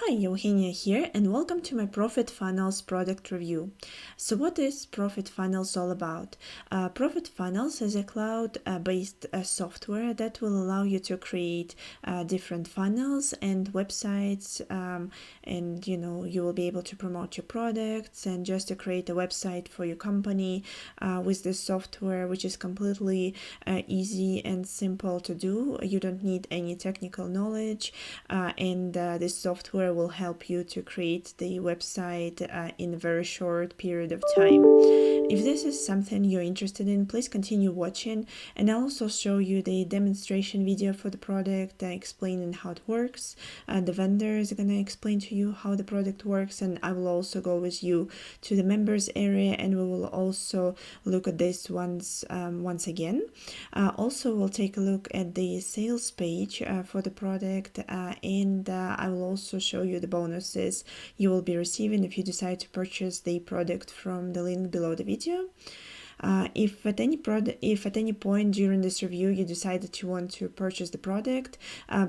Hi, Eugenia here, and welcome to my ProfitFunnelz product review. So what is ProfitFunnelz all about? ProfitFunnelz is a cloud-based software that will allow you to create different funnels and websites, and you will be able to promote your products and just to create a website for your company with this software, which is completely easy and simple to do. You don't need any technical knowledge, and this software will help you to create the website in a very short period of time. If this is something you're interested in, please continue watching, and I'll also show you the demonstration video for the product, explaining how it works. The vendor is going to explain to you how the product works, and I will also go with you to the members area, and we will also look at this once again. Also, we'll take a look at the sales page for the product, and I will also show you the bonuses you will be receiving if you decide to purchase the product from the link below the video. If at any point during this review you decide that you want to purchase the product,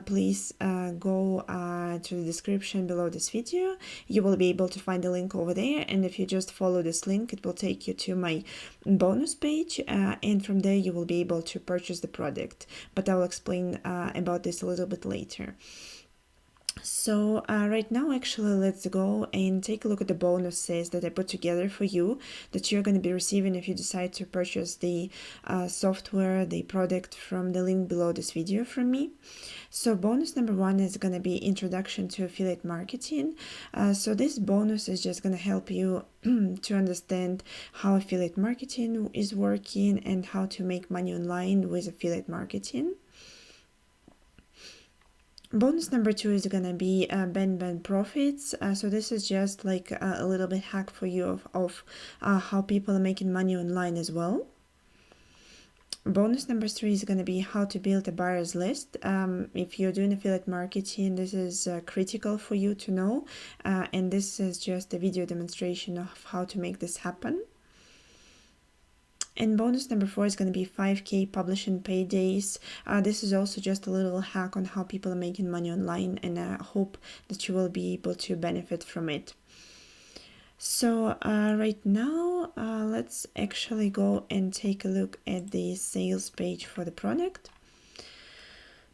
please go to the description below this video. You will be able to find the link over there, and if you just follow this link, it will take you to my bonus page, and from there you will be able to purchase the product. But I will explain about this a little bit later. So right now, actually, let's go and take a look at the bonuses that I put together for you that you're going to be receiving if you decide to purchase the software, the product from the link below this video from me. So bonus number 1 is going to be introduction to affiliate marketing. So this bonus is just going to help you to understand how affiliate marketing is working and how to make money online with affiliate marketing. Bonus number 2 is going to be Ben profits. So this is just like a little bit hack for you of how people are making money online as well. Bonus number 3 is going to be how to build a buyer's list. If you're doing affiliate marketing, this is critical for you to know, and this is just a video demonstration of how to make this happen. And bonus number 4 is going to be 5K publishing paydays. This is also just a little hack on how people are making money online, and I hope that you will be able to benefit from it. So right now, let's actually go and take a look at the sales page for the product.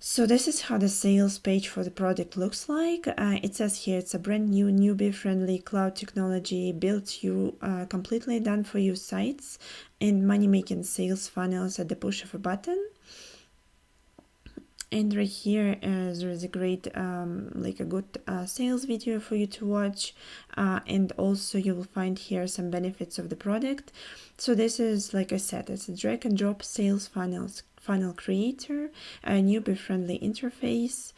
So this is how the sales page for the product looks like. It says here it's a brand new, newbie-friendly cloud technology built you completely done for you sites and money-making sales funnels at the push of a button. And right here there is a great like a good sales video for you to watch, and also you will find here some benefits of the product. So this is, like I said, it's a drag and drop sales funnel creator, a newbie friendly interface.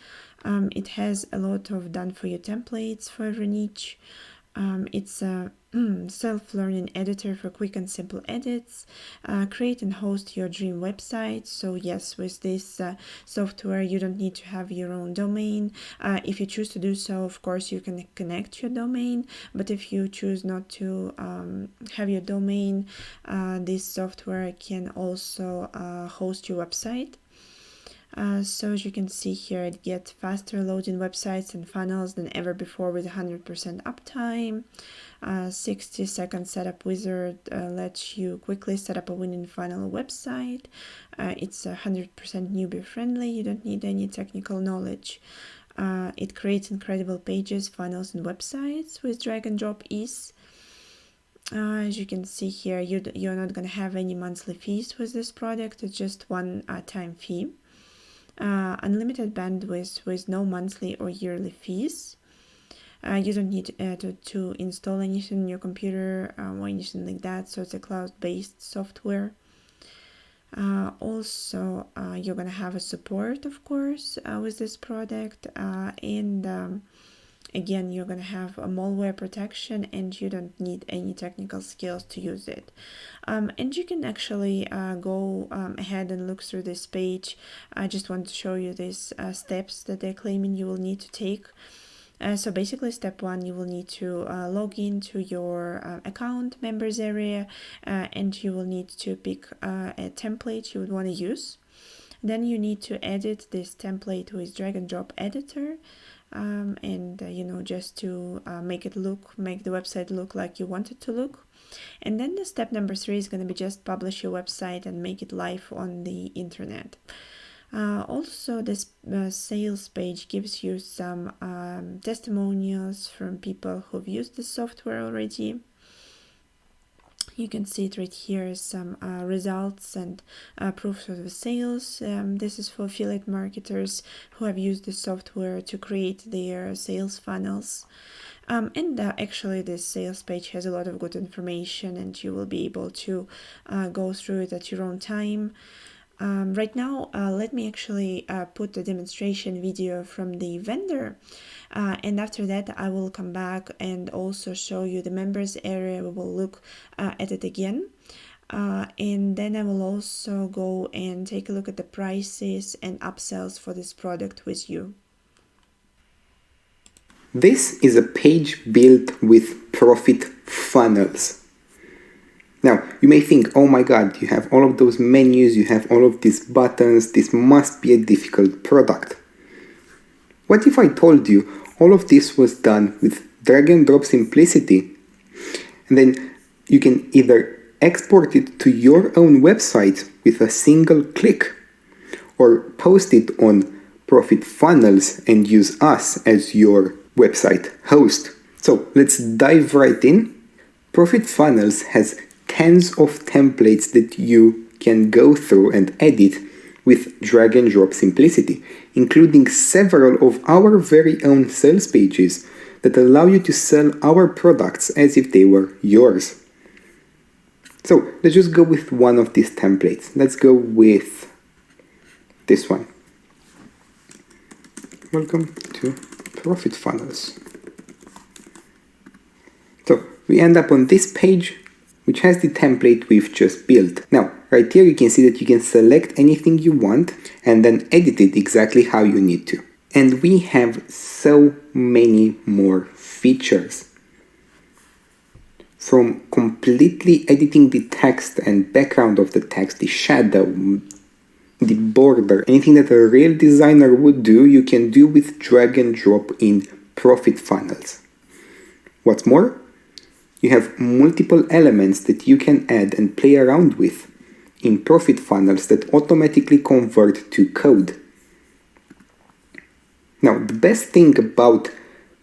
It has a lot of done for you templates for every niche. It's a self-learning editor for quick and simple edits. Create and host your dream website. So yes, with this software you don't need to have your own domain. If you choose to do so, of course you can connect your domain, but if you choose not to have your domain, this software can also host your website. So as you can see here, it gets faster loading websites and funnels than ever before with 100% uptime. 60-second setup wizard lets you quickly set up a winning funnel website. It's 100% newbie friendly. You don't need any technical knowledge. It creates incredible pages, funnels, and websites with drag and drop ease. As you can see here, you're not going to have any monthly fees with this product. It's just one-time fee. Unlimited bandwidth with no monthly or yearly fees. You don't need to install anything on your computer or anything like that, so it's a cloud-based software. Also, you're going to have a support, of course, with this product, and again, you're going to have a malware protection, and you don't need any technical skills to use it. And you can actually go ahead and look through this page. I just want to show you these steps that they're claiming you will need to take. So basically, step 1, you will need to log into your account members area, and you will need to pick a template you would want to use. Then you need to edit this template with drag and drop editor, just to make the website look like you want it to look. And then the step number 3 is going to be just publish your website and make it live on the internet. Also, this sales page gives you some testimonials from people who've used the software already. You can see it right here, some results and proofs of the sales. This is for affiliate marketers who have used the software to create their sales funnels. Actually, this sales page has a lot of good information, and you will be able to go through it at your own time. Right now, let me actually put a demonstration video from the vendor, and after that I will come back and also show you the members area. We will look at it again, and then I will also go and take a look at the prices and upsells for this product with you. This is a page built with ProfitFunnelz. Now, you may think, oh my god, you have all of those menus, you have all of these buttons, this must be a difficult product. What if I told you all of this was done with drag and drop simplicity? And then you can either export it to your own website with a single click, or post it on ProfitFunnelz and use us as your website host. So let's dive right in. ProfitFunnelz has tens of templates that you can go through and edit with drag and drop simplicity, including several of our very own sales pages that allow you to sell our products as if they were yours. So let's just go with one of these templates. Let's go with this one. Welcome to ProfitFunnelz. So we end up on this page, which has the template we've just built. Now, right here you can see that you can select anything you want and then edit it exactly how you need to. And we have so many more features. From completely editing the text and background of the text, the shadow, the border, anything that a real designer would do, you can do with drag and drop in ProfitFunnelz. What's more, you have multiple elements that you can add and play around with in ProfitFunnelz that automatically convert to code. Now, the best thing about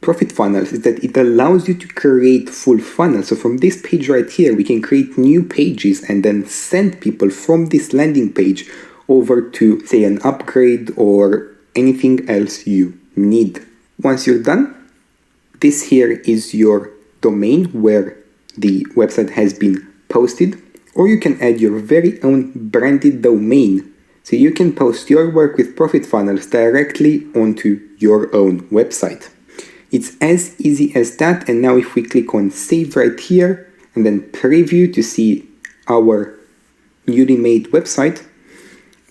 ProfitFunnelz is that it allows you to create full funnels. So from this page right here, we can create new pages and then send people from this landing page over to, say, an upgrade or anything else you need. Once you're done, this here is your domain where the website has been posted, or you can add your very own branded domain. So you can post your work with ProfitFunnelz directly onto your own website. It's as easy as that. And now if we click on save right here and then preview to see our newly made website,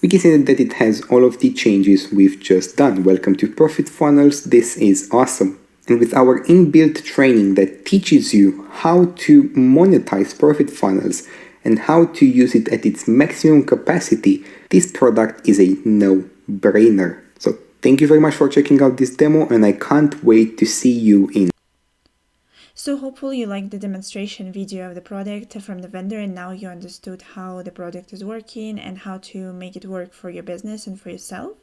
we can see that it has all of the changes we've just done. Welcome to ProfitFunnelz. This is awesome. And with our inbuilt training that teaches you how to monetize ProfitFunnelz and how to use it at its maximum capacity, this product is a no-brainer. So thank you very much for checking out this demo, and I can't wait to see you in. So hopefully you liked the demonstration video of the product from the vendor, and now you understood how the product is working and how to make it work for your business and for yourself.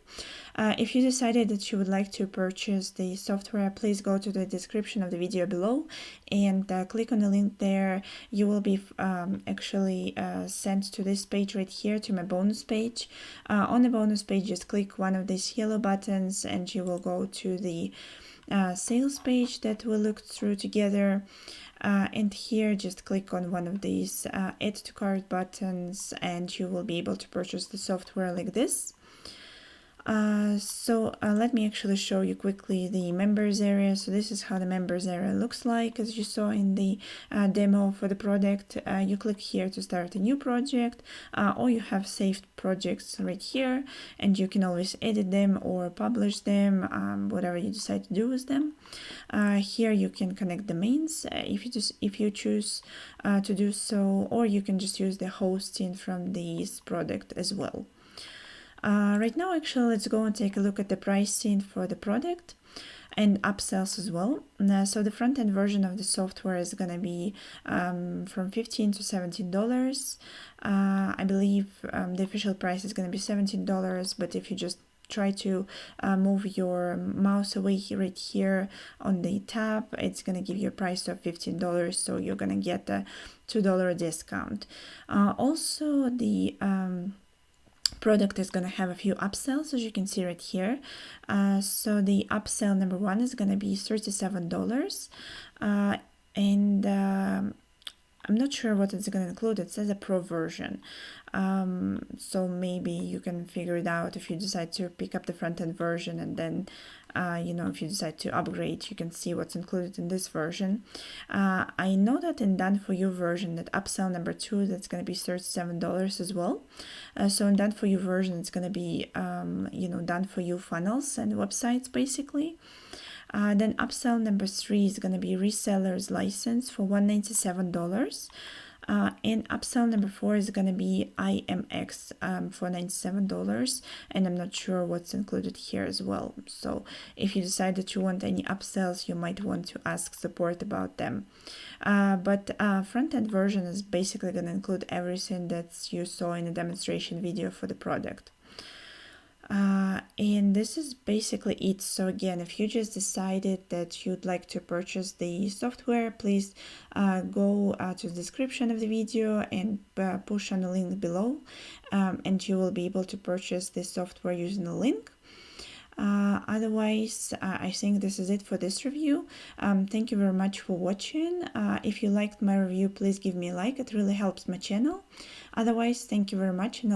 If you decided that you would like to purchase the software, please go to the description of the video below and click on the link there. You will be actually sent to this page right here, to my bonus page. On the bonus page, just click one of these yellow buttons and you will go to the sales page that we looked through together, and here just click on one of these add to cart buttons and you will be able to purchase the software like this. Let me actually show you quickly the members area. So this is how the members area looks like, as you saw in the demo for the product. You click here to start a new project, or you have saved projects right here, and you can always edit them or publish them, whatever you decide to do with them. Here you can connect domains if you choose to do so, or you can just use the hosting from this product as well. Right now, actually, let's go and take a look at the pricing for the product and upsells as well. So the front-end version of the software is going to be from $15 to $17. I believe the official price is going to be $17, but if you just try to move your mouse away right here on the tab, it's going to give you a price of $15, so you're going to get a $2 discount. Also, the product is going to have a few upsells, as you can see right here. So the upsell number one is going to be $37, and I'm not sure what it's going to include. It says a pro version, so maybe you can figure it out if you decide to pick up the front-end version, and then if you decide to upgrade, you can see what's included in this version. I know that in Done For You version, that upsell number 2, that's going to be $37 as well. So in Done For You version, it's going to be Done For You funnels and websites basically. Then upsell number 3 is going to be reseller's license for $197. And upsell number 4 is going to be IMX for $97, and I'm not sure what's included here as well. So if you decide that you want any upsells, you might want to ask support about them. But front-end version is basically going to include everything that you saw in the demonstration video for the product. And this is basically it. So again, if you just decided that you'd like to purchase the software, please go to the description of the video and push on the link below, and you will be able to purchase this software using the link. Otherwise, I think this is it for this review. Thank you very much for watching. If you liked my review, please give me a like. It really helps my channel. Otherwise, thank you very much, and